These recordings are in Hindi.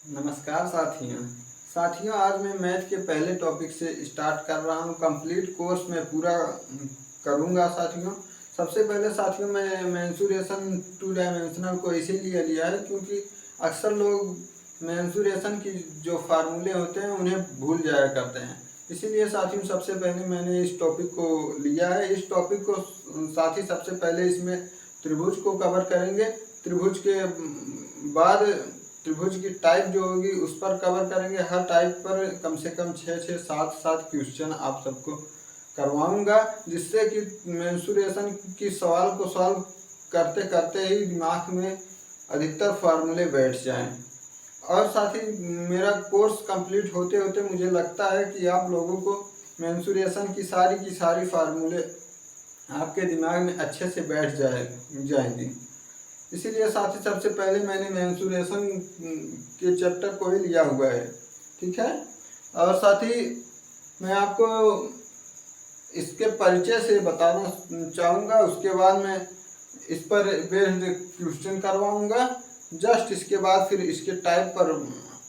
नमस्कार साथियों आज मैं मैथ के पहले टॉपिक से स्टार्ट कर रहा हूँ। कंप्लीट कोर्स मैं पूरा करूँगा साथियों। सबसे पहले साथियों मैं मेंसुरेशन टू डायमेंशनल को इसीलिए लिया है क्योंकि अक्सर लोग मेंसुरेशन की जो फार्मूले होते हैं उन्हें भूल जाया करते हैं। इसीलिए साथियों सबसे पहले मैंने इस टॉपिक को लिया है। इस टॉपिक को साथ ही सबसे पहले इसमें त्रिभुज को कवर करेंगे। त्रिभुज के बाद त्रिभुज की टाइप जो होगी उस पर कवर करेंगे। हर टाइप पर कम से कम 6-7 क्वेश्चन आप सबको करवाऊंगा, जिससे कि मेंसुरेशन की सवाल को सॉल्व करते करते ही दिमाग में अधिकतर फार्मूले बैठ जाएं। और साथ ही मेरा कोर्स कंप्लीट होते होते मुझे लगता है कि आप लोगों को मेंसुरेशन की सारी फार्मूले आपके दिमाग में अच्छे से बैठ जाएंगी। इसीलिए साथ ही सबसे पहले मैंने मेंसुरेशन के चैप्टर को ही लिया हुआ है, ठीक है। और साथ ही मैं आपको इसके परिचय से बताना चाहूँगा, उसके बाद मैं इस पर बेस्ड क्वेश्चन करवाऊँगा। जस्ट इसके बाद फिर इसके टाइप पर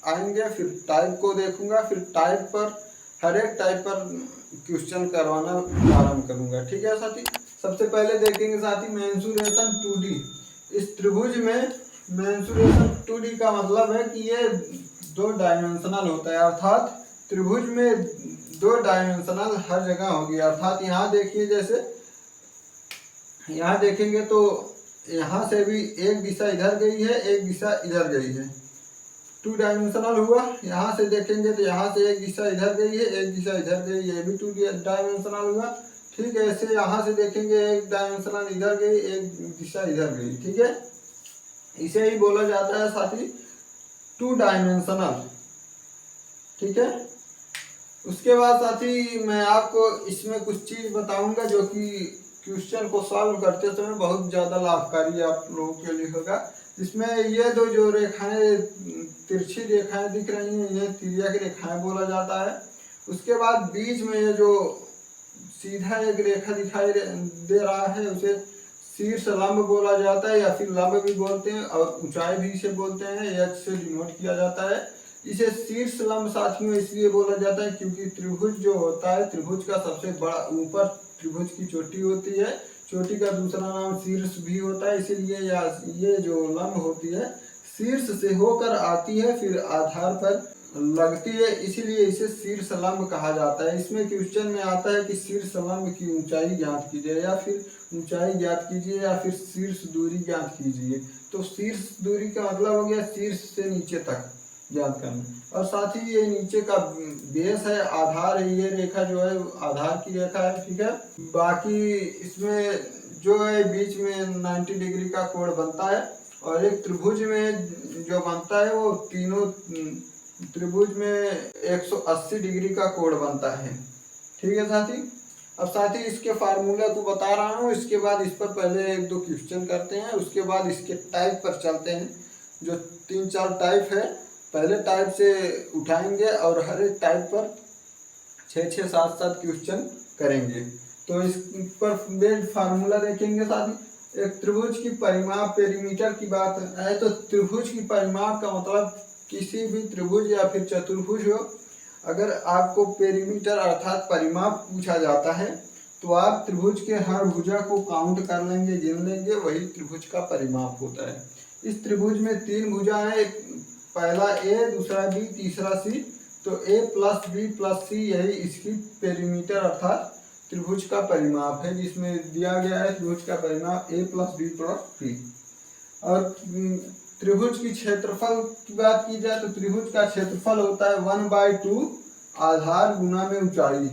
आएंगे, फिर टाइप को देखूँगा, फिर टाइप पर हर एक टाइप पर क्वेश्चन करवाना प्रारंभ करूँगा, ठीक है साथी। सबसे पहले देखेंगे साथी मेंसुरेशन 2D। इस त्रिभुज में मेंसुरेशन 2D का मतलब है कि ये 2 डायमेंशनल होता है, अर्थात त्रिभुज में 2 डायमेंशनल हर जगह होगी। अर्थात यहाँ देखिए, जैसे यहाँ देखेंगे तो यहाँ से भी एक दिशा इधर गई है, एक दिशा इधर गई है, 2 डायमेंशनल हुआ। यहाँ से देखेंगे तो यहाँ से एक दिशा इधर गई है, एक दिशा इधर गई, ये भी 2 डायमेंशनल हुआ, ठीक है। ऐसे यहाँ से देखेंगे एक डायमेंशनल इधर गई, एक दिशा इधर गई, ठीक है। इसे ही बोला जाता है साथी 2 डायमेंशनल, ठीक है। उसके बाद साथी मैं आपको इसमें कुछ चीज़ बताऊंगा जो कि क्वेश्चन को सॉल्व करते समय बहुत ज़्यादा लाभकारी आप लोगों के लिए होगा। इसमें ये 2 जो रेखाएं, तिरछी रेखाएं दिख रही हैं, ये तिर्यक रेखाएं बोला जाता है। उसके बाद बीच में ये जो सीधा एक रेखा दिखाई दे रहा है उसे शीर्ष लंब बोला जाता है, या फिर लंब भी बोलते हैं, और ऊंचाई भी इसे बोलते हैं, एच से डिनोट किया जाता है। इसे शीर्ष लंब साथियों इसलिए बोला जाता है क्योंकि त्रिभुज जो होता है, त्रिभुज का सबसे बड़ा ऊपर त्रिभुज की चोटी होती है, चोटी का दूसरा नाम शीर्ष भी होता है। इसीलिए ये जो लंब होती है शीर्ष से होकर आती है, फिर आधार पर लगती है, इसीलिए इसे शीर्ष लंब कहा जाता है। इसमें क्वेश्चन में आता है कि शीर्ष लंब की ऊंचाई ज्ञात कीजिए, या फिर ऊंचाई ज्ञात कीजिए, या फिर शीर्ष दूरी ज्ञात कीजिए। तो शीर्ष दूरी का मतलब हो गया शीर्ष से नीचे तक ज्ञात करना। और साथ ही ये नीचे का बेस है, आधार है, ये रेखा जो है आधार की रेखा है, ठीक है। बाकी इसमें जो है बीच में 90 डिग्री का कोण बनता है, और एक त्रिभुज में जो बनता है वो तीनों त्रिभुज में 180 डिग्री का कोण बनता है, ठीक है साथी। अब साथी इसके फार्मूला को बता रहा हूँ, इसके बाद इस पर पहले 1-2 क्वेश्चन करते हैं, उसके बाद इसके टाइप पर चलते हैं। जो 3-4 टाइप है, पहले टाइप से उठाएंगे और हर एक टाइप पर 6-7 क्वेश्चन करेंगे। तो इस पर बेस्ड फार्मूला देखेंगे साथी। एक त्रिभुज की परिमाप पेरीमीटर की बात है तो त्रिभुज की परिमाप का मतलब किसी भी त्रिभुज या फिर चतुर्भुज हो, अगर आपको पेरीमीटर अर्थात परिमाप पूछा जाता है तो आप त्रिभुज के हर भुजा को काउंट कर लेंगे, गिन लेंगे, वही त्रिभुज का परिमाप होता है। इस त्रिभुज में 3 भुजा है, पहला ए, दूसरा बी, तीसरा सी। तो ए प्लस बी प्लस सी यही इसकी पेरीमीटर अर्थात त्रिभुज का परिमाप है, जिसमें दिया गया है त्रिभुज का परिमाप ए प्लस बी प्लस सी। और त्रिभुज की क्षेत्रफल की बात की जाए तो त्रिभुज का क्षेत्रफल होता है 1/2 आधार गुना में ऊंचाई,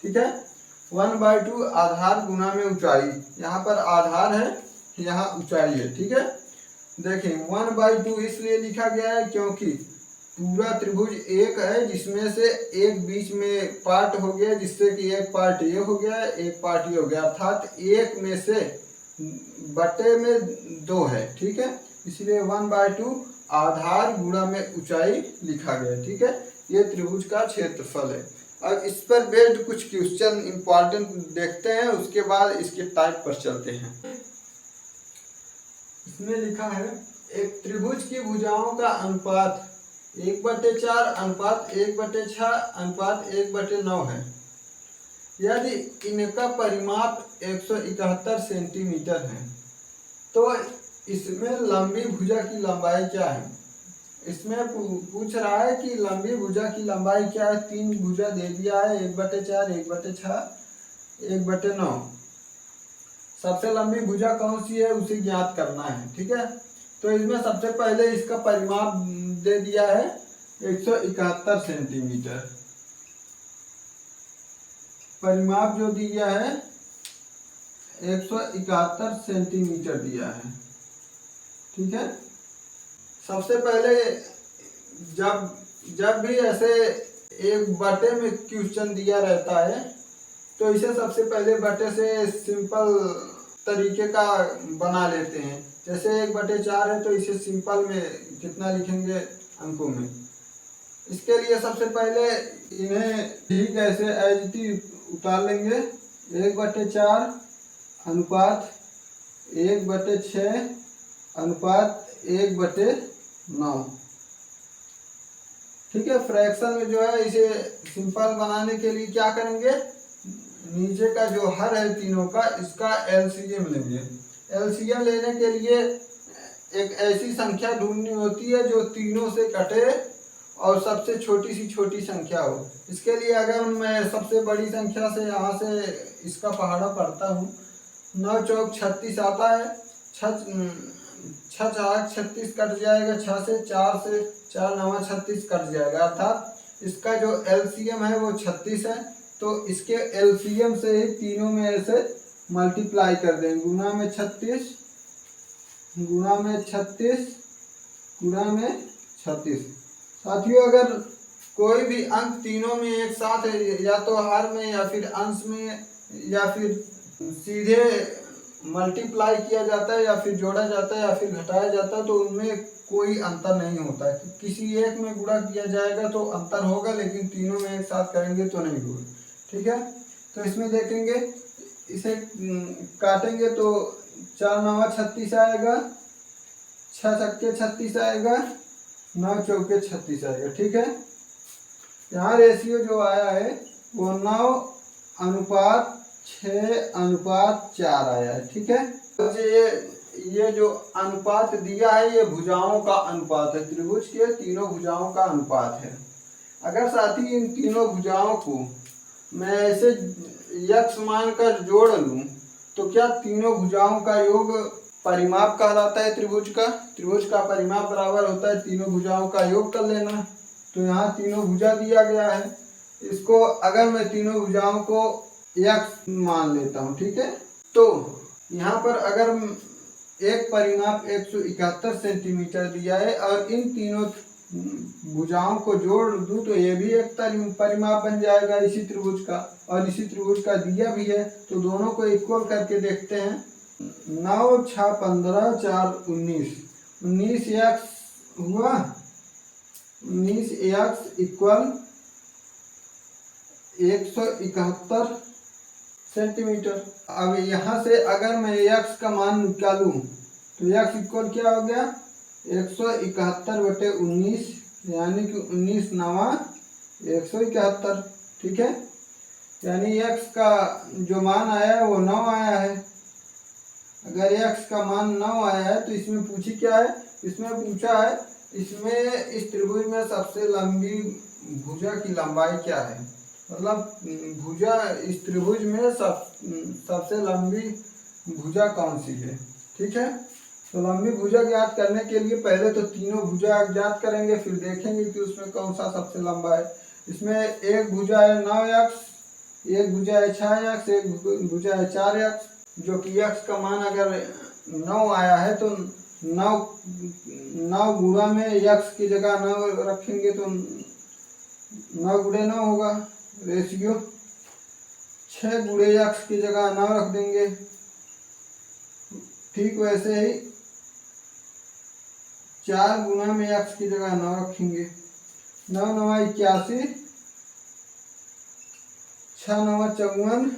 ठीक है। 1/2 आधार गुना में ऊंचाई, यहाँ पर आधार है, यहाँ ऊंचाई है, ठीक है। देखें 1/2 इसलिए लिखा गया है क्योंकि पूरा त्रिभुज एक है, जिसमें से एक बीच में पार्ट हो गया, जिससे कि एक पार्ट ये हो गया, एक पार्ट ये हो गया, अर्थात एक में से बटे में 2 है, ठीक है। इसलिए 1/2 आधार गुणा में ऊंचाई लिखा गया, ठीक है। ये त्रिभुज का क्षेत्रफल है। अब इस पर बेस्ड कुछ क्वेश्चन इंपॉर्टेंट देखते हैं, उसके बाद इसके टाइप पर चलते हैं। इसमें लिखा है एक त्रिभुज की भुजाओं का अनुपात 1/4 अनुपात 1/6 अनुपात 1/9 है। यदि इनका परिमाप 171 सेंटीमीटर है तो इसमें लंबी भुजा की लंबाई क्या है। इसमें पूछ रहा है कि लंबी भुजा की लंबाई क्या है। 3 भुजा दे दिया है, 1/4 1/6 1/9। सबसे लंबी भुजा कौन सी है उसे ज्ञात करना है। ठीक है, तो इसमें सबसे पहले इसका परिमाप दे दिया है 171 सेंटीमीटर। परिमाप जो दिया है 171 सेंटीमीटर दिया है। ठीक है, सबसे पहले जब भी ऐसे एक बटे में क्वेश्चन दिया रहता है तो इसे सबसे पहले बटे से सिंपल तरीके का बना लेते हैं। जैसे 1/4 है तो इसे सिंपल में कितना लिखेंगे अंकों में। इसके लिए सबसे पहले इन्हें ठीक ऐसे एज इट इज उतार लेंगे। 1/4 अनुपात 1/6 अनुपात 1/9। ठीक है, फ्रैक्शन में जो है इसे सिंपल बनाने के लिए क्या करेंगे, नीचे का जो हर है तीनों का इसका एलसीएम लेंगे। एलसीएम लेने के लिए एक ऐसी संख्या ढूंढनी होती है जो तीनों से कटे और सबसे छोटी संख्या हो। इसके लिए अगर मैं सबसे बड़ी संख्या से यहाँ से इसका पहाड़ा पढ़ता हूँ, 9 चौक 36 आता है। 36 कट जाएगा, 6 से 4 9 36 कट जाएगा, अर्थात इसका जो एलसीएम है वो 36 है। तो इसके एलसीएम से ही तीनों में ऐसे मल्टीप्लाई कर देंगे, गुना में 36 गुना में 36 गुना में 36। साथियों, अगर कोई भी अंक तीनों में एक साथ है, या तो हर में या फिर अंश में या फिर सीधे मल्टीप्लाई किया जाता है या फिर जोड़ा जाता है या फिर घटाया जाता है, तो उनमें कोई अंतर नहीं होता है। किसी एक में गुणा किया जाएगा तो अंतर होगा, लेकिन तीनों में एक साथ करेंगे तो नहीं होगा। ठीक है, तो इसमें देखेंगे, इसे काटेंगे तो 4 9 36 आएगा, 6 छक्के 36 आएगा, 9 चौके 36 आएगा। ठीक है, यहाँ रेशियो जो आया है वो 9:6:4 आया है। ठीक है, तो ये जो अनुपात दिया है ये भुजाओं का अनुपात है, त्रिभुज के तीनों भुजाओं का अनुपात है। अगर साथी इन तीनों भुजाओं को मैं ऐसे यक्ष मानकर जोड़ लूं तो क्या तीनों भुजाओं का योग परिमाप कहलाता है त्रिभुज का। त्रिभुज का परिमाप बराबर होता है तीनों भुजाओं का योग कर लेना। तो यहाँ तीनों भुजा दिया गया है, इसको अगर मैं तीनों भुजाओं को यक्ष मान लेता हूँ। ठीक है, तो यहाँ पर अगर एक परिमाप 171 सेंटीमीटर दिया है और इन तीनों भुजाओं को जोड़ दूं तो ये भी एक परिमाप बन जाएगा इसी त्रिभुज का, और इसी त्रिभुज का दिया भी है। तो दोनों को इक्वल करके देखते हैं। 9 6 15 4 19 19 एक्स हुआ, 19 एक्स इक्वल 171 सेंटीमीटर। अब यहाँ से अगर मैं एक्स का मान निकालूं तो एक्स इक्वल क्या हो गया, 171/19 यानी कि 19 9 171। ठीक है, यानी एक्स का जो मान आया है वो 9 आया है। अगर एक्स का मान 9 आया है तो इसमें पूछी क्या है, इसमें पूछा है इसमें इस त्रिभुज में सबसे लंबी भुजा की लंबाई क्या है, मतलब भुजा इस त्रिभुज में सबसे लंबी भुजा कौन सी है। ठीक है, तो लंबी भुजा ज्ञात करने के लिए पहले तो तीनों भुजा ज्ञात करेंगे, फिर देखेंगे कि उसमें कौन सा सबसे लंबा है। इसमें एक भुजा है 9x, एक भुजा है 6x, एक भुजा है 4x, जो कि x का मान अगर 9 आया है तो 9 गुणा में x की जगह 9 रखेंगे तो 9 गुणे 9 होगा रेशियो। 6 गुणे x की जगह 9 रख देंगे। ठीक वैसे ही 4 गुना में x की जगह 9 रखेंगे। 9 9 81, 6 9 54,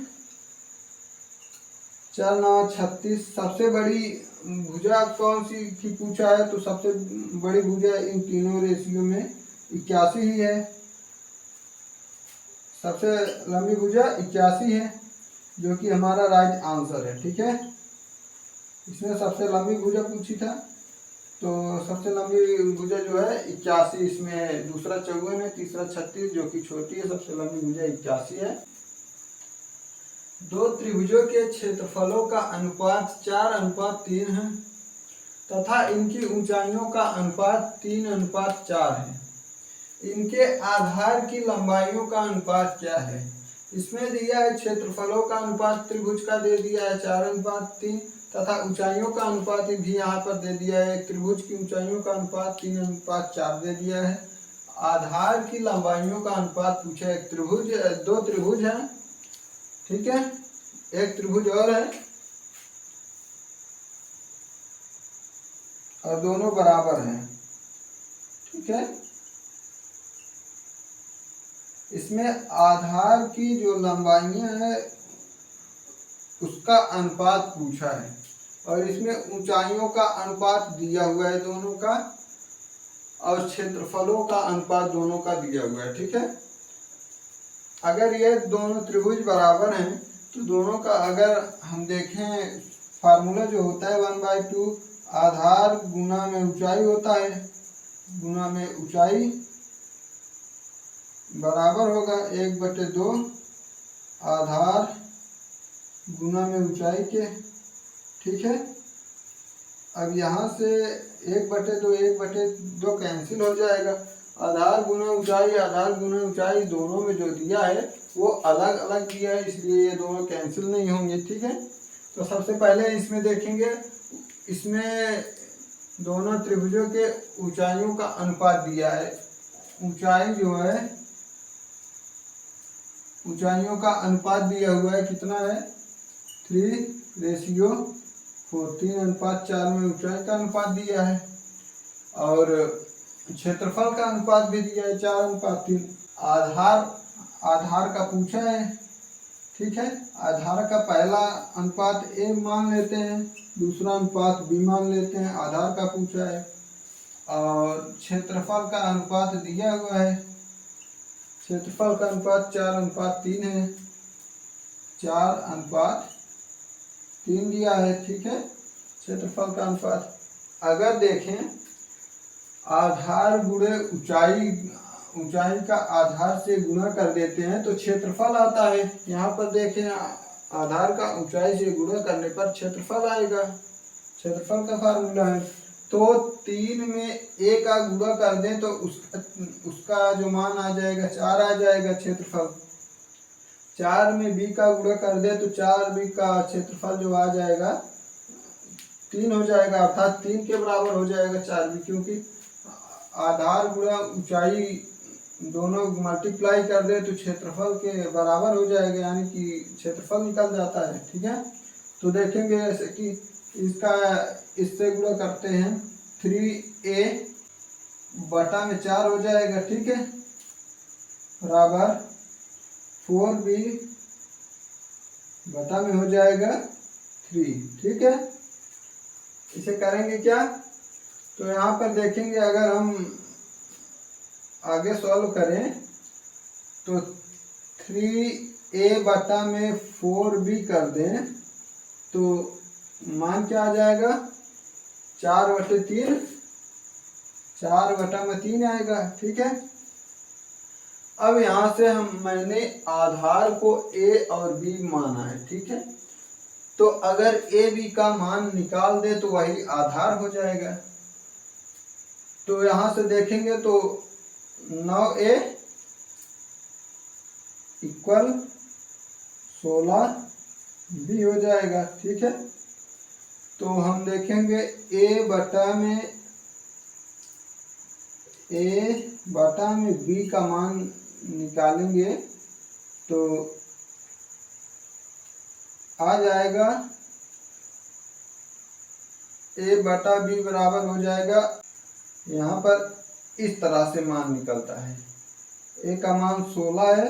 4 9 36। सबसे बड़ी भुजा कौन सी की पूछा है तो सबसे बड़ी भुजा इन तीनों रेशियो में 81 ही है, सबसे लंबी भुजा 81 है, जो कि हमारा राइट आंसर है। ठीक है, इसमें सबसे लंबी भुजा पूछी था, तो सबसे लंबी भुजा जो है 81, इसमें दूसरा 54 है, तीसरा 36 जो कि छोटी है, सबसे लंबी भुजा 81 है। दो त्रिभुजों के क्षेत्रफलों का अनुपात 4:3 है तथा इनकी ऊंचाइयों का अनुपात 3:4 है। इनके आधार की लंबाइयों का अनुपात क्या है? इसमें दिया है क्षेत्रफलों का अनुपात त्रिभुज का दे दिया है 4:3 तथा ऊंचाइयों का अनुपात भी यहाँ पर दे दिया है। त्रिभुज की ऊंचाइयों का अनुपात 3:4 दे दिया है। आधार की लंबाइयों का अनुपात पूछा है। त्रिभुज, दो त्रिभुज है, ठीक है, एक त्रिभुज और है और दोनों बराबर हैं। ठीक है, इसमें आधार की जो लंबाइयां है उसका अनुपात पूछा है और इसमें ऊंचाइयों का अनुपात दिया हुआ है दोनों का, और क्षेत्रफलों का अनुपात दोनों का दिया हुआ है। ठीक है, अगर ये दोनों त्रिभुज बराबर हैं तो दोनों का अगर हम देखें फार्मूला जो होता है 1/2 आधार गुना में ऊंचाई होता है, गुना में ऊंचाई बराबर होगा 1/2 आधार गुना में ऊंचाई के। ठीक है, अब यहाँ से 1/2 कैंसिल हो जाएगा। आधार गुना ऊंचाई, आधार गुना ऊंचाई दोनों में जो दिया है वो अलग अलग दिया है, इसलिए ये दोनों कैंसिल नहीं होंगे। ठीक है, तो सबसे पहले इसमें देखेंगे, इसमें दोनों त्रिभुजों के ऊंचाइयों का अनुपात दिया है। ऊंचाई जो है, ऊंचाइयों का अनुपात दिया हुआ है, कितना है 3:4, 3:4 में ऊंचाई का अनुपात दिया है और क्षेत्रफल का अनुपात भी दिया है 4:3। आधार का पूछा है। ठीक है, आधार का पहला अनुपात ए मान लेते हैं, दूसरा अनुपात बी मान लेते हैं, आधार का पूछा है। और क्षेत्रफल का अनुपात दिया हुआ है, क्षेत्रफल का अनुपात 4:3 है, 4:3 दिया है। ठीक है, क्षेत्रफल का अनुपात अगर देखें आधार गुणे ऊंचाई, ऊंचाई का आधार से गुणा कर देते हैं तो क्षेत्रफल आता है। यहाँ पर देखें आधार का ऊंचाई से गुणा करने पर क्षेत्रफल आएगा, क्षेत्रफल का फार्मूला है। तो 3 में a का गुणा कर दें तो उसका जो मान आ जाएगा 4 आ जाएगा क्षेत्रफल। 4 में b का गुणा कर दे तो 4b का क्षेत्रफल जो आ जाएगा 3 हो जाएगा, अर्थात 3 के बराबर हो जाएगा 4b, क्योंकि आधार गुणा ऊंचाई दोनों मल्टीप्लाई कर दे तो क्षेत्रफल के बराबर हो जाएगा, यानी कि क्षेत्रफल निकल जाता है। ठीक है, तो देखेंगे जैसे कि इसका इससे गुणा करते हैं 3a बटा में 4 हो जाएगा। ठीक है, बराबर 4b बटा में हो जाएगा 3। ठीक है, इसे करेंगे क्या, तो यहाँ पर देखेंगे अगर हम आगे सॉल्व करें तो 3a बटा में 4b कर दें तो मान क्या आ जाएगा 4/3, 4/3 आएगा। ठीक है, अब यहाँ से मैंने आधार को a और b माना है। ठीक है, तो अगर a b का मान निकाल दे तो वही आधार हो जाएगा। तो यहाँ से देखेंगे तो 9a इक्वल 16b हो जाएगा। ठीक है, तो हम देखेंगे a बटा में b का मान निकालेंगे तो आ जाएगा a बटा b बराबर हो जाएगा, यहाँ पर इस तरह से मान निकलता है। a का मान 16 है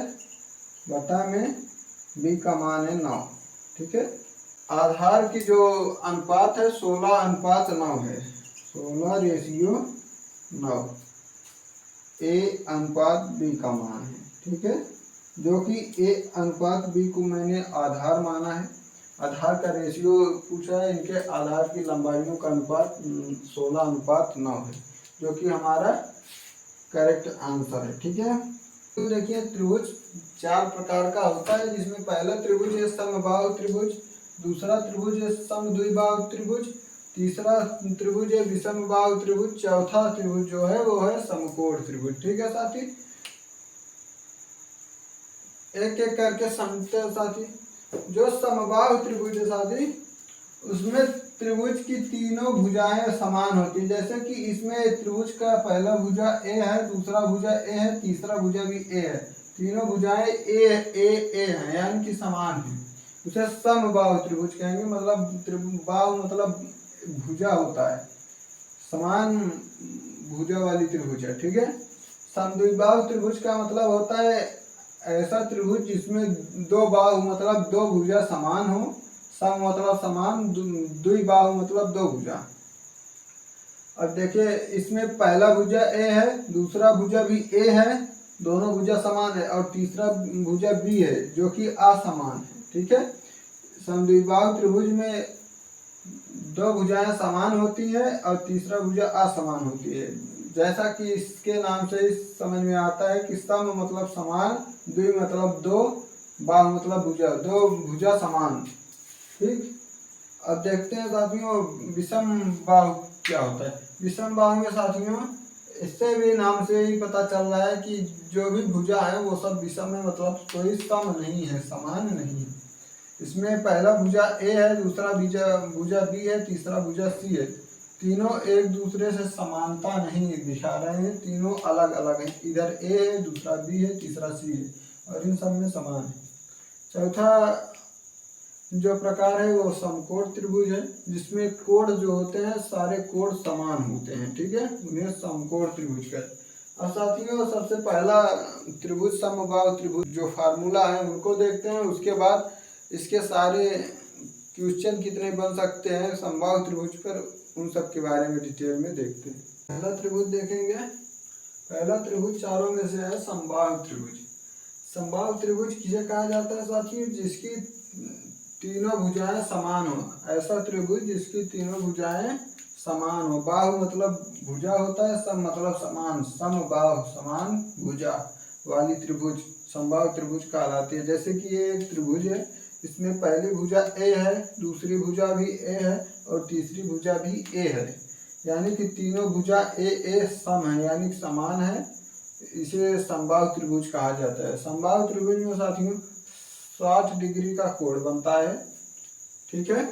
बटा में b का मान है 9। ठीक है, आधार की जो अनुपात है 16:9 है, 16:9। ए अनुपात बी का मान है, ठीक है। जो कि ए अनुपात बी को मैंने आधार माना है, आधार का रेशियो पूछा है, इनके आधार की लंबाइयों का अनुपात 16:9 है, जो कि हमारा करेक्ट आंसर है, ठीक है। तो देखिए त्रिभुज 4 प्रकार का होता है, जिसमें पहला त्रिभुज है समबाहु त्रिभुज, दूसरा त्रिभुज है समद्विबाहु त्रिभुज, तीसरा त्रिभुज है विषमबाहु त्रिभुज, चौथा त्रिभुज जो है वो है समकोण त्रिभुज, ठीक है साथी। एक एक करके समझते हैं साथी। जो समबाहु त्रिभुज है साथी, उसमें त्रिभुज की तीनों भुजाएं समान होती है। जैसे कि इसमें त्रिभुज का पहला भुजा ए है, दूसरा भुजा ए है, तीसरा भुजा भी ए है, तीनों भुजाएं ए हैं, यानी कि समान है। उसे समबाहु त्रिभुज कहेंगे, मतलब बाहु मतलब भुजा होता है, समान भुजा वाली त्रिभुज है, ठीक है। समद्विबाहु त्रिभुज का मतलब होता है ऐसा त्रिभुज जिसमें दो बाहु मतलब दो भुजा समान हो, सम मतलब समान, द्विबाहु मतलब दो भुजा। अब देखिए इसमें पहला भुजा ए है, दूसरा भुजा भी ए है, दोनों भुजा समान है, और तीसरा भुजा बी है जो कि असमान है, ठीक है। समद्विबाहु त्रिभुज में दो भुजाएं समान होती है और तीसरा भुजा असमान होती है। जैसा कि इसके नाम से ही समझ में आता है कि सम मतलब समान, द्वि मतलब दो, बाहु मतलब भुजा, दो भुजा समान, ठीक। अब देखते हैं साथियों विषम बाहु क्या होता है। विषम बाहु में साथियों इससे भी नाम से ही पता चल रहा है कि जो भी भुजा है वो सब विषम है, मतलब कोई सम नहीं है, समान नहीं है। इसमें पहला भुजा ए है, दूसरा भुजा बी है, तीसरा भुजा सी है, तीनों एक दूसरे से समानता नहीं दिखा रहे हैं, तीनों अलग अलग हैं, इधर ए है, दूसरा बी है, तीसरा सी है, और इन सब में समान है। चौथा जो प्रकार है वो समकोण त्रिभुज है, जिसमें कोण जो होते हैं सारे कोण समान होते हैं, ठीक है, उन्हें समकोण त्रिभुज कहते हैं। और साथियों सबसे पहला त्रिभुज समबाहु त्रिभुज जो फार्मूला है उनको देखते हैं, उसके बाद इसके सारे क्वेश्चन कितने बन सकते हैं समबाहु त्रिभुज पर, उन सब के बारे में डिटेल में देखते हैं। पहला त्रिभुज देखेंगे, पहला त्रिभुज चारों में से है समबाहु त्रिभुज। समबाहु त्रिभुज किसे कहा जाता है साथियों, जिसकी तीनों भुजाएं समान हो, ऐसा त्रिभुज जिसकी तीनों भुजाएं समान हो। बाहु मतलब भुजा होता है, सम मतलब समान, समबाहु समान भुजा वाली त्रिभुज समबाहु त्रिभुज कहलाती है। जैसे कि ये एक त्रिभुज है, इसमें पहली भुजा ए है, दूसरी भुजा भी ए है, और तीसरी भुजा भी ए है, यानी कि तीनों भुजा ए सम है, यानी समान है, इसे समबाहु त्रिभुज कहा जाता है। समबाहु त्रिभुज में साथियों 60 डिग्री का कोण बनता है, ठीक है,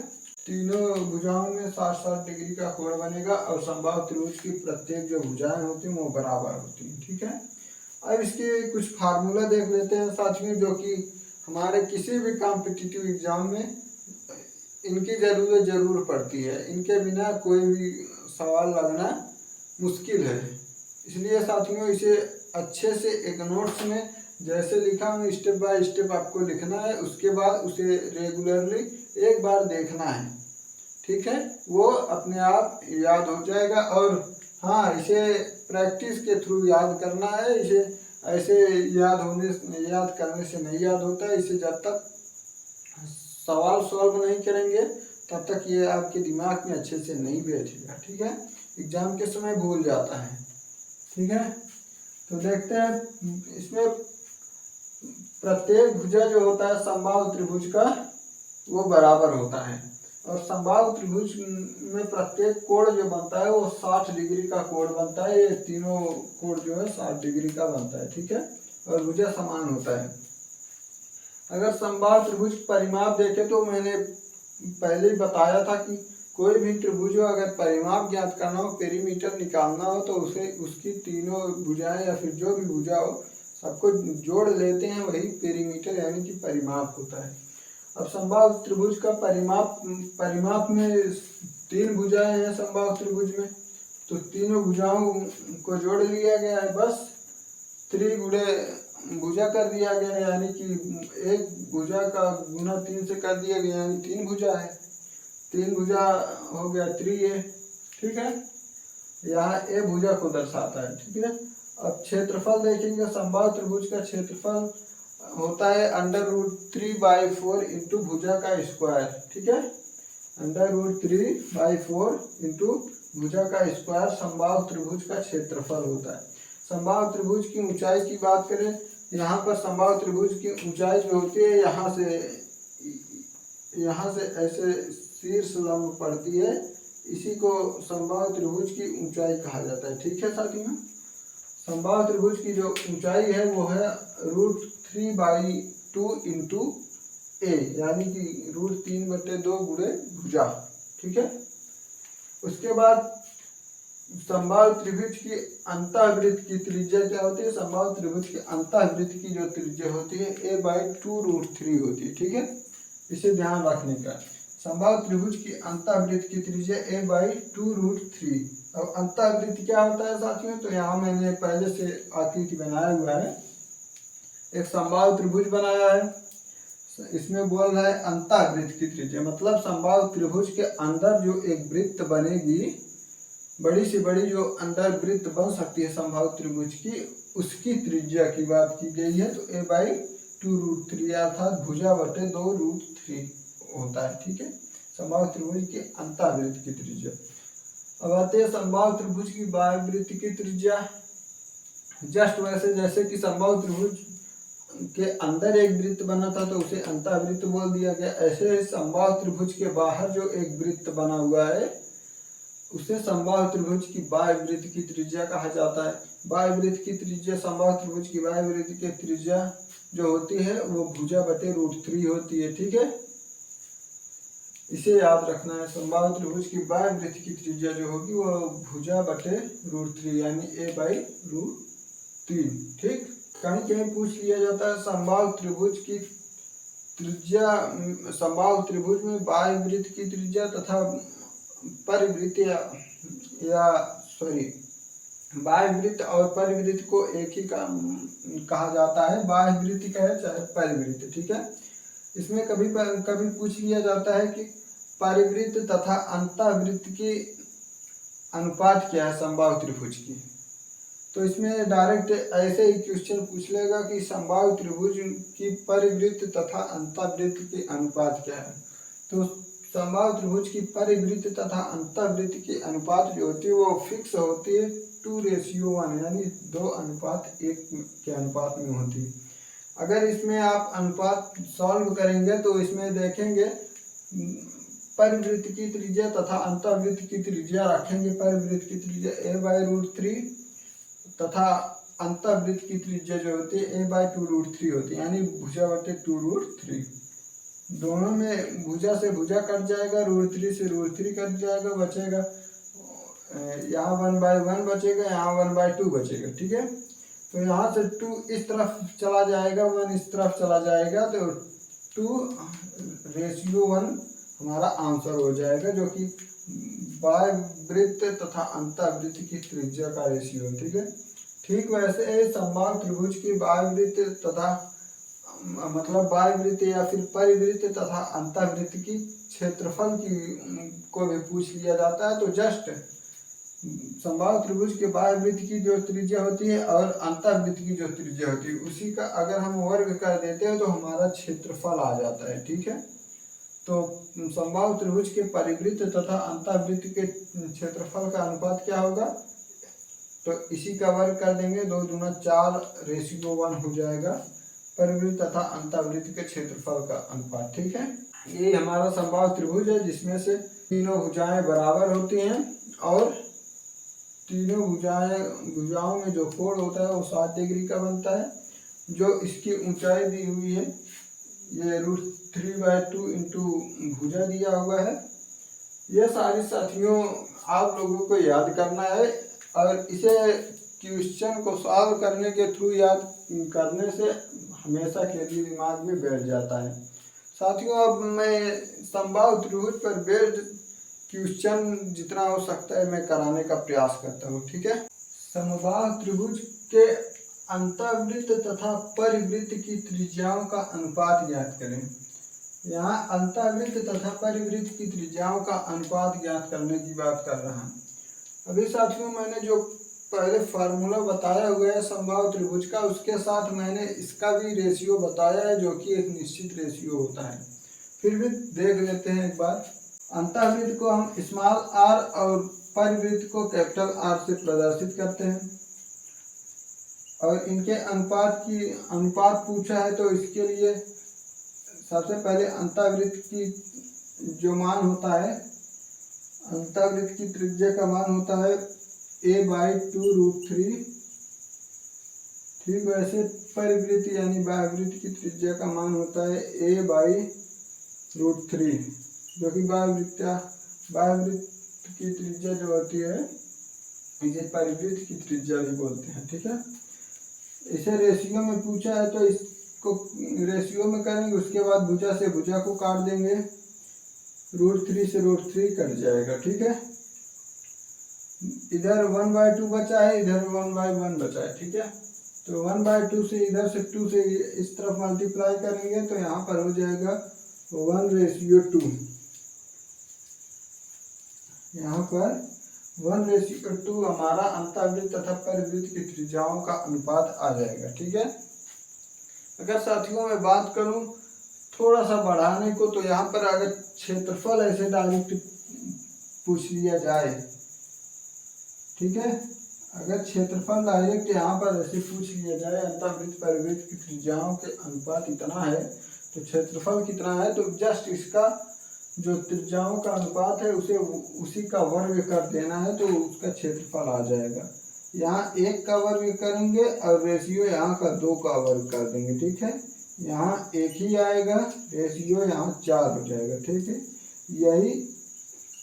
तीनों भुजाओं में 60-60 डिग्री का कोण बनेगा, और समबाहु त्रिभुज की प्रत्येक जो भुजाएं होती हैं वो बराबर होती हैं, ठीक है। अब इसके कुछ फार्मूला देख लेते हैं साथियों, जो कि हमारे किसी भी कॉम्पिटिटिव एग्जाम में इनकी ज़रूरत जरूर पड़ती है, इनके बिना कोई भी सवाल लगना मुश्किल है। इसलिए साथियों इसे अच्छे से एक नोट्स में जैसे लिखा हूँ स्टेप बाय स्टेप आपको लिखना है, उसके बाद उसे रेगुलरली एक बार देखना है, ठीक है, वो अपने आप याद हो जाएगा। और हाँ, इसे प्रैक्टिस के थ्रू याद करना है, इसे ऐसे याद करने से नहीं याद होता है। इसे जब तक सवाल सॉल्व नहीं करेंगे तब तक ये आपके दिमाग में अच्छे से नहीं बैठेगा, ठीक है, एग्जाम के समय भूल जाता है, ठीक है। तो देखते हैं इसमें प्रत्येक भुजा जो होता है समबाहु त्रिभुज का वो बराबर होता है, और समबाहु त्रिभुज में प्रत्येक कोण जो बनता है वो 60 डिग्री का कोण बनता है। ये तीनों कोण जो है 60 डिग्री का बनता है, ठीक है, और भुजा समान होता है। अगर समबाहु त्रिभुज परिमाप देखें तो मैंने पहले ही बताया था कि कोई भी त्रिभुज हो अगर परिमाप ज्ञात करना हो, पेरीमीटर निकालना हो, तो उसे उसकी तीनों भुजाएं या फिर जो भी भुजा हो सबको जोड़ लेते हैं, वही पेरीमीटर यानी कि परिमाप होता है। अब समबाहु त्रिभुज का परिमाप में 3 भुजाएं हैं समबाहु त्रिभुज में, तो तीनों भुजाओं को जोड़ लिया गया है, बस 3 गुणे भुजा कर दिया गया है, यानी कि एक भुजा का गुना 3 से कर दिया गया, यानी 3 भुजा है, 3 भुजा हो गया 3a, ठीक है, यहाँ ए भुजा को दर्शाता है, ठीक है। अब क्षेत्रफल देखेंगे, समबाहु त्रिभुज का क्षेत्रफल होता है √3/4 इंटू भुजा का स्क्वायर, ठीक है। √3/4 इंटू भुजा का स्क्वायर समबाहु त्रिभुज का क्षेत्रफल होता है। समबाहु त्रिभुज की ऊंचाई की बात करें, यहाँ पर समबाहु त्रिभुज की ऊंचाई जो होती है यहाँ से ऐसे शीर्ष लंब पड़ती है, इसी को समबाहु त्रिभुज की ऊंचाई कहा जाता है, ठीक है साथियों। समबाहु त्रिभुज की जो ऊंचाई है वो है √3/2 इंटू ए, यानी कि √3/2 गुणे भुजा, ठीक है। उसके बाद समबाहु त्रिभुज की अंतःवृत्त की त्रिज्या क्या होती है, समबाहु त्रिभुज की अंतःवृत्त की जो त्रिज्या होती है a/2√3 होती है, ठीक है। इसे ध्यान रखने का, समबाहु त्रिभुज की अंतःवृत्त की त्रिज्या a/2√3। अब अंतःवृत्त क्या होता है साथियों, तो यहाँ मैंने पहले से आकृति बनाया हुआ है, एक समबाहु त्रिभुज बनाया है, इसमें बोल रहा है अंतःवृत्त की त्रिज्या, मतलब समबाहु त्रिभुज के अंदर जो एक वृत्त बनेगी, बड़ी से बड़ी जो अंदर वृत्त बन सकती है समबाहु त्रिभुज की, उसकी त्रिज्या की बात की गई है। तो a/2√3 अर्थात भुजा/2√3 होता है, ठीक है, समबाहु त्रिभुज की अंतःवृत्त की त्रिज्या। अब आते हैं समबाहु त्रिभुज की बाह्यवृत्त की त्रिज्या। जस्ट वैसे जैसे कि समबाहु त्रिभुज के अंदर एक वृत्त बना था तो उसे अंतःवृत्त बोल दिया गया, ऐसे समबाहु त्रिभुज के बाहर जो एक वृत्त बना हुआ है उसे समबाहु त्रिभुज की बाह्यवृत्त की त्रिज्या कहा जाता है। बाह्यवृत्त की त्रिज्या, समबाहु त्रिभुज की बाह्यवृत्त की त्रिज्या जो होती है वो भुजा/√3 होती है, ठीक है। इसे याद रखना है, समबाहु त्रिभुज की बाह्यवृत्त की त्रिज्या जो होगी वो भुजा/√3 यानी a/√3, ठीक। कहीं कहीं पूछ लिया जाता है समबाहु त्रिभुज की त्रिज्या, समबाहु त्रिभुज में बाह्यवृत्त की त्रिज्या तथा परिवृत्त बाह्यवृत्त और परिवृत्त को एक ही कहा जाता है, बाह्यवृत्त कहे चाहे परिवृत्त, ठीक है। इसमें कभी कभी पूछ लिया जाता है कि परिवृत्त तथा अंतःवृत्त की अनुपात क्या है समबाहु त्रिभुज की, तो इसमें डायरेक्ट ऐसे ही क्वेश्चन पूछ लेगा कि समबाहु त्रिभुज की परिवृत्त तथा अंतःवृत्त के अनुपात क्या है। तो समबाहु त्रिभुज की परिवृत्त तथा अंतःवृत्त की अनुपात जो होती है वो फिक्स होती है 2:1 यानी 2:1 के अनुपात में होती है। अगर इसमें आप अनुपात सॉल्व करेंगे तो इसमें देखेंगे परिवृत्त की त्रिज्या तथा अंतःवृत्त की त्रिज्या रखेंगे, परिवृत्त की त्रिज्या a/√3 तथा अंतःवृत्त की त्रिज्या जो होती है a/2√3 होती है, यानी भुजा/2√3। दोनों में भुजा से भुजा कट जाएगा, √3 से √3 कट जाएगा, बचेगा यहाँ 1/1 बचेगा, यहाँ 1/2 बचेगा, ठीक है। तो यहाँ से 2 इस तरफ चला जाएगा, 1 इस तरफ चला जाएगा, तो 2:1 हमारा आंसर हो जाएगा, जो कि बाह्यवृत्त तथा अंतःवृत्त की त्रिज्या का रेशियो, ठीक है। ठीक वैसे समबाहु त्रिभुज की बाह्यवृत्त तथा मतलब बाह्यवृत्त या फिर परिवृत्त तथा अंतःवृत्त की क्षेत्रफल की को भी पूछ लिया जाता है। तो जस्ट समबाहु त्रिभुज के बाह्यवृत्त की जो त्रिज्या होती है और अंतःवृत्त की जो त्रिज्या होती है उसी का अगर हम वर्ग कर देते हैं तो हमारा क्षेत्रफल आ जाता है, ठीक है। तो समबाहु त्रिभुज के परिवृत्त तथा अंतःवृत्त के क्षेत्रफल का अनुपात क्या होगा, तो इसी का वर्ग कर देंगे, 2 दूना 4:1 हो जाएगा परिवृत्त तथा अंतःवृत्त के क्षेत्रफल का अनुपात, ठीक है। ये हमारा समबाहु त्रिभुज है जिसमें से तीनों भुजाएं बराबर होती हैं और तीनों भुजाओं में जो कोण होता है वो 60 डिग्री का बनता है। जो इसकी ऊंचाई दी हुई है ये √3/2 इंटू भुजा दिया हुआ है। ये सारी साथियों आप लोगों को याद करना है और इसे क्वेश्चन को सॉल्व करने के थ्रू याद करने से हमेशा के लिए दिमाग में बैठ जाता है। साथियों अब मैं समबाहु त्रिभुज पर बेस्ड क्वेश्चन जितना हो सकता है मैं कराने का प्रयास करता हूँ, ठीक है। समबाहु त्रिभुज के अंतःवृत्त तथा परिवृत्त की त्रिज्याओं का अनुपात ज्ञात करें। यहाँ अंतःवृत्त तथा परिवृत्त की त्रिज्याओं का अनुपात ज्ञात करने की बात कर रहा हूँ। अभी साथियों मैंने जो पहले फार्मूला बताया हुआ है समबाहु त्रिभुज का, उसके साथ मैंने इसका भी रेशियो बताया है जो कि एक निश्चित रेशियो होता है। फिर भी देख लेते हैं एक बार। अंतःवृत्त को हम स्मॉल आर और परिवृत्त को कैपिटल आर से प्रदर्शित करते हैं, और इनके अनुपात पूछा है तो इसके लिए सबसे पहले अंतःवृत्त की जो मान होता है, अंतःवृत्त की त्रिज्या का मान होता है a/2√3। ठीक वैसे परिवृत्त यानी बाह्यवृत्त की त्रिज्या का मान होता है a/√3, जो कि बाह्यवृत्त की त्रिज्या जो होती है इसे परिवृत्त की त्रिज्या भी बोलते हैं। ठीक है, इसे रेशियो में पूछा है तो इसको रेशियो में करेंगे, उसके बाद भुजा से भुजा को काट देंगे, √3 से √3 कट जाएगा। ठीक है, इधर 1/2 बचा है, इधर 1/1 बचा है। ठीक है, तो 1/2 से इधर से 2 से इस तरफ मल्टीप्लाई करेंगे तो यहाँ पर हो जाएगा 1:2। यहाँ पर 1:2 हमारा अंतःवृत्त तथा परिवृत्त की त्रिज्याओं का अनुपात आ जाएगा। ठीक है, अगर साथियों मैं बात करूं थोड़ा सा बढ़ाने को, तो यहाँ पर अगर क्षेत्रफल ऐसे डायरेक्ट पूछ लिया जाए, ठीक है, अगर क्षेत्रफल डायरेक्ट यहाँ पर ऐसे पूछ लिया जाए अंतःवृत्त परिवृत्त की त्रिज्याओं के अनुपात इतना है तो क्षेत्रफल कितना है, तो जस्ट इसका जो त्रिज्याओं का अनुपात है उसे उसी का वर्ग कर देना है तो उसका क्षेत्रफल आ जाएगा। यहाँ 1 का वर्ग करेंगे और रेशियो यहाँ का 2 का वर्ग कर देंगे। ठीक है, यहाँ 1 ही आएगा, रेशियो यहाँ 4 हो जाएगा। ठीक है, यही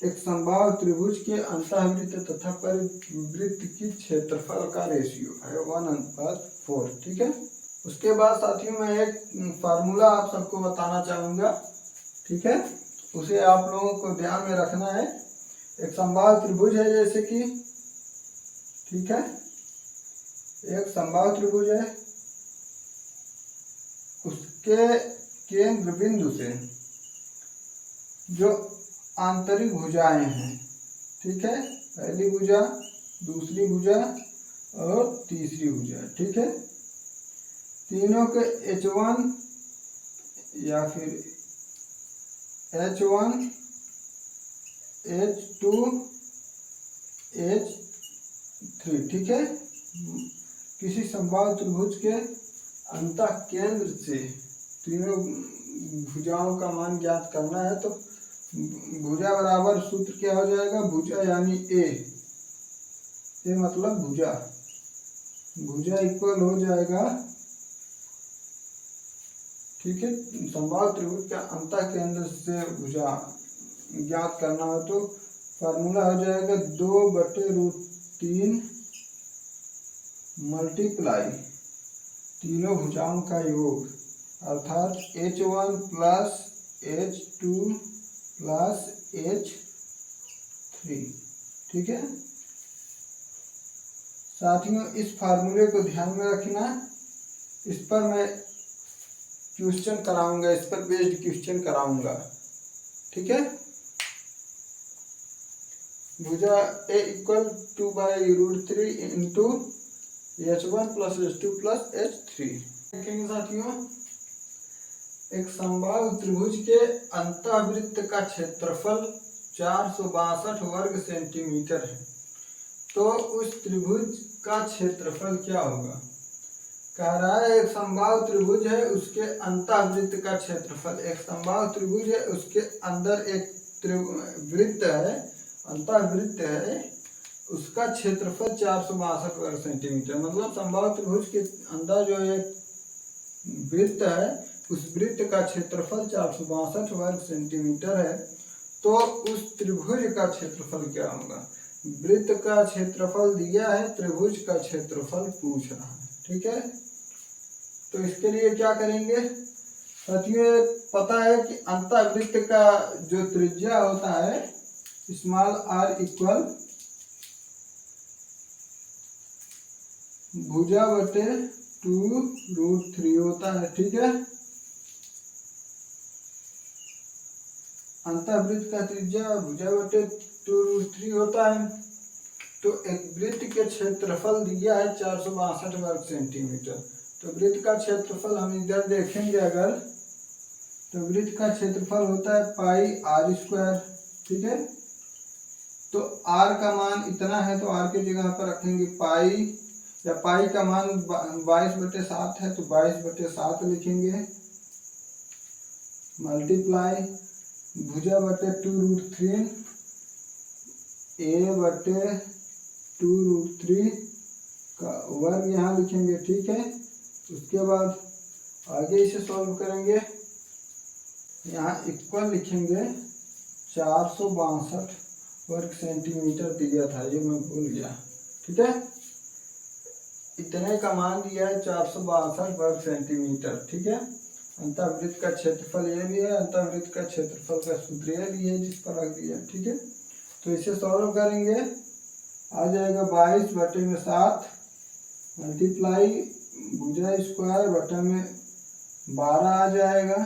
एक समबाहु त्रिभुज के अंतःवृत्त तथा परिवृत्त की क्षेत्रफल का रेशियो है 1:4। ठीक है, उसके बाद साथियों मैं एक फार्मूला आप सबको बताना चाहूँगा। ठीक है, उसे आप लोगों को ध्यान में रखना है। एक समबाहु त्रिभुज है जैसे कि, ठीक है, एक समबाहु त्रिभुज है, उसके केंद्र बिंदु से जो आंतरिक भुजाएं हैं, ठीक है, पहली भुजा, दूसरी भुजा और तीसरी भुजा, ठीक है, तीनों के H1 या फिर H1, H2, H3, ठीक है, किसी समबाहु त्रिभुज के अंतः केंद्र से तीनों भुजाओं का मान ज्ञात करना है। तो भुजा बराबर सूत्र क्या हो जाएगा, भुजा यानी ए मतलब भुजा, भुजा इक्वल हो जाएगा, ठीक है, समबाहु त्रिभुज का अंतः केंद्र से भुजा ज्ञात करना हो तो फार्मूला हो जाएगा 2/√3 मल्टीप्लाई तीनों भुजाओं का योग, अर्थात H1 plus H2 plus H3। ठीक है साथियों, इस फार्मूले को ध्यान में रखना, इस पर मैं क्वेश्चन कराऊंगा, इस पर बेस्ड क्वेश्चन कराऊंगा। ठीक है, भुजा A equal 2/√3 into H1 plus H2 plus H3। देखेंगे साथियों, एक समबाहु त्रिभुज के अंतःवृत्त का क्षेत्रफल 462 वर्ग सेंटीमीटर है, तो उस त्रिभुज का क्षेत्रफल क्या होगा। कह रहा है एक समबाहु त्रिभुज है, उसके अंतःवृत्त का क्षेत्रफल, एक समबाहु त्रिभुज है, उसके अंदर एक वृत्त है, अंतःवृत्त है, उसका क्षेत्रफल 462 वर्ग सेंटीमीटर, मतलब समबाहु त्रिभुज के अंदर जो एक वृत्त है उस वृत्त का क्षेत्रफल 462 वर्ग सेंटीमीटर है। तो उस त्रिभुज का क्षेत्रफल क्या होगा, वृत्त का क्षेत्रफल दिया है, त्रिभुज का क्षेत्रफल पूछ रहा है। ठीक है, तो इसके लिए क्या करेंगे साथियों, पता है कि अंतःवृत्त का जो त्रिज्या होता है स्मॉल r इक्वल भुजा बटे 2√3 होता है। ठीक है, अंतःवृत्त का त्रिज्या भुजा बटे 2√3 होता है। तो एक वृत्त के क्षेत्रफल दिया है 462 वर्ग सेंटीमीटर। तो वृत्त का क्षेत्रफल हम इधर देखेंगे अगर, तो वृत्त का क्षेत्रफल होता है पाई आर स्क्वायर, ठीक है। तो आर का मान इतना है तो आर की जगह पर रखेंगे पाई, या पाई का मान 22/7 है तो 22/7 लिखेंगे, मल्टीप्लाई भुजा बटे 2√3 a/2√3 का वर्ग यहाँ लिखेंगे, ठीक है। उसके बाद आगे इसे सॉल्व करेंगे, यहाँ इक्वल लिखेंगे 462 वर्ग सेंटीमीटर दिया था, ये मैं भूल गया, ठीक है। इतने का मान दिया है 462 वर्ग सेंटीमीटर, ठीक है। अंतःवृत्त का क्षेत्रफल ये भी है, अंतःवृत्त का क्षेत्रफल का सूत्र ये भी है जिस पर रख दिया, ठीक है। तो इसे सॉल्व करेंगे, आ जाएगा 22/7 मल्टीप्लाई भुजा स्क्वायर बटा में 12 आ जाएगा,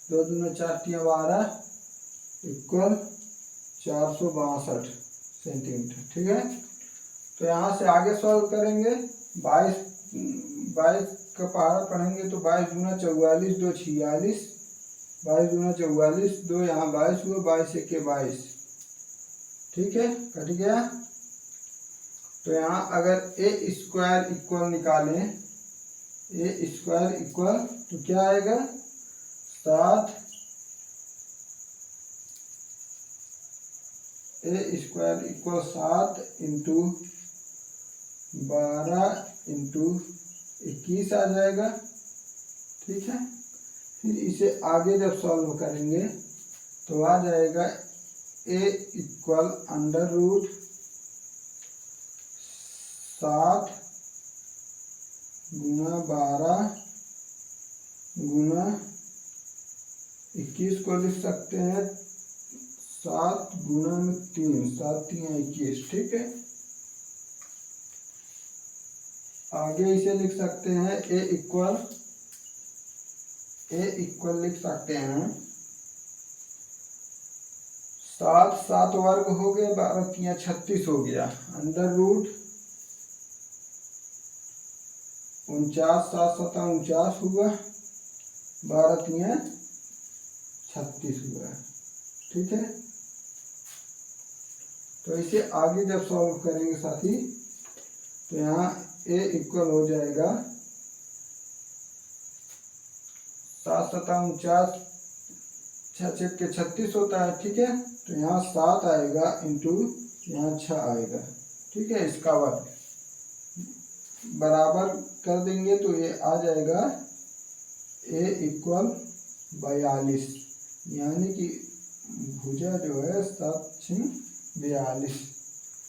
2 दूना 4 तिया 12 इक्वल 462 सेंटीमीटर, ठीक है। तो यहाँ से आगे सॉल्व करेंगे, 22 का पहाड़ा पढ़ेंगे तो 22 दूना 44 2 46, 22 दूना 44 2 यहाँ 22 हुआ, 22 1 22, ठीक है, कट गया। तो यहाँ अगर ए स्क्वायर इक्वल निकालें, ए स्क्वायर इक्वल तो क्या आएगा 7, ए स्क्वायर इक्वल 7 इंटू 12 इंटू 21 आ जाएगा, ठीक है। फिर इसे आगे जब सॉल्व करेंगे तो आ जाएगा ए इक्वल √7 गुना 12 गुना 21 को लिख सकते हैं 7 गुना में 3, 7 3 21, ठीक है। आगे इसे लिख सकते हैं ए इक्वल लिख सकते हैं 7 7 वर्ग हो गए, 12 3 36 हो गया, √49 7 7 49 हुआ, 12 3 36 हुआ, ठीक है। तो इसे आगे जब सॉल्व करेंगे साथी तो यहाँ ए इक्वल हो जाएगा 7 7 49 6 के 36 होता है, ठीक है। तो यहाँ 7 आएगा इंटू यहाँ 6 आएगा, ठीक है। इसका वर्ग बराबर कर देंगे तो ये आ जाएगा ए इक्वल 42, यानी कि भुजा जो है 7 6 42,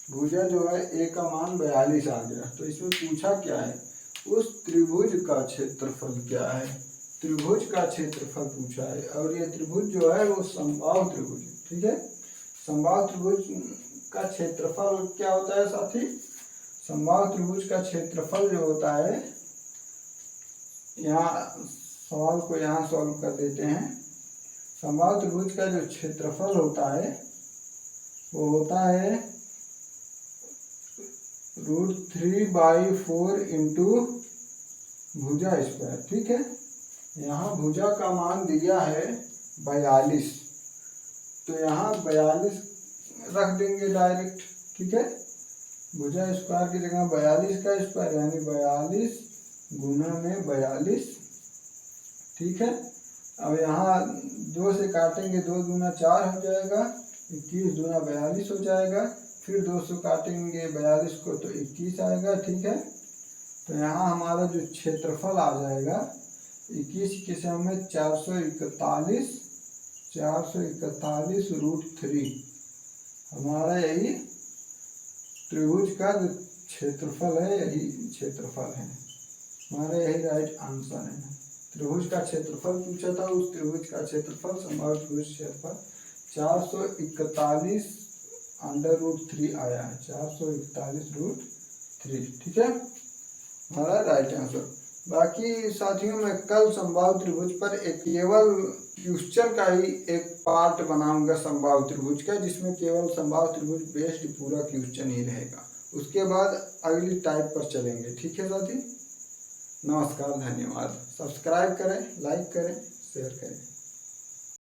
भुजा जो है ए का मान 42 आ गया। तो इसमें पूछा क्या है, उस त्रिभुज का क्षेत्रफल क्या है, त्रिभुज का क्षेत्रफल पूछा है। और ये त्रिभुज जो है वो समबाहु त्रिभुज है, ठीक है। समबाहु त्रिभुज का क्षेत्रफल क्या होता है साथी, समबाहु त्रिभुज का क्षेत्रफल जो होता है, यहाँ सवाल को यहाँ सॉल्व कर देते हैं। समबाहु त्रिभुज का जो क्षेत्रफल होता है वो होता है √3/4 इंटू भुजा स्क्वायर, ठीक है। यहाँ भुजा का मान दिया है 42, तो यहाँ 42 रख देंगे डायरेक्ट, ठीक है। भुजा स्क्वायर की जगह 42 का स्क्वायर यानी 42 गुना में 42, ठीक है। अब यहाँ 2 से काटेंगे, 2 दूना 4 हो जाएगा, 21 दूना 42 हो जाएगा, फिर 2 से काटेंगे 42 को तो 21 आएगा, ठीक है। तो यहाँ हमारा जो क्षेत्रफल आ जाएगा 21 के समय 441 √3, हमारा यही त्रिभुज का जो क्षेत्रफल है, यही क्षेत्रफल है हमारा, यही राइट आंसर है। त्रिभुज का क्षेत्रफल पूछा था, उस त्रिभुज का क्षेत्रफल समबाहु त्रिभुज क्षेत्रफल 441 √3 आया है, 441 √3, ठीक है, हमारा राइट आंसर। बाकी साथियों मैं कल समबाहु त्रिभुज पर एक केवल क्वेश्चन का ही एक पार्ट बनाऊंगा समबाहु त्रिभुज का, जिसमें केवल समबाहु त्रिभुज बेस्ड पूरा क्वेश्चन ही रहेगा। उसके बाद अगली टाइप पर चलेंगे। ठीक है साथी, नमस्कार, धन्यवाद। सब्सक्राइब करें, लाइक करें, शेयर करें।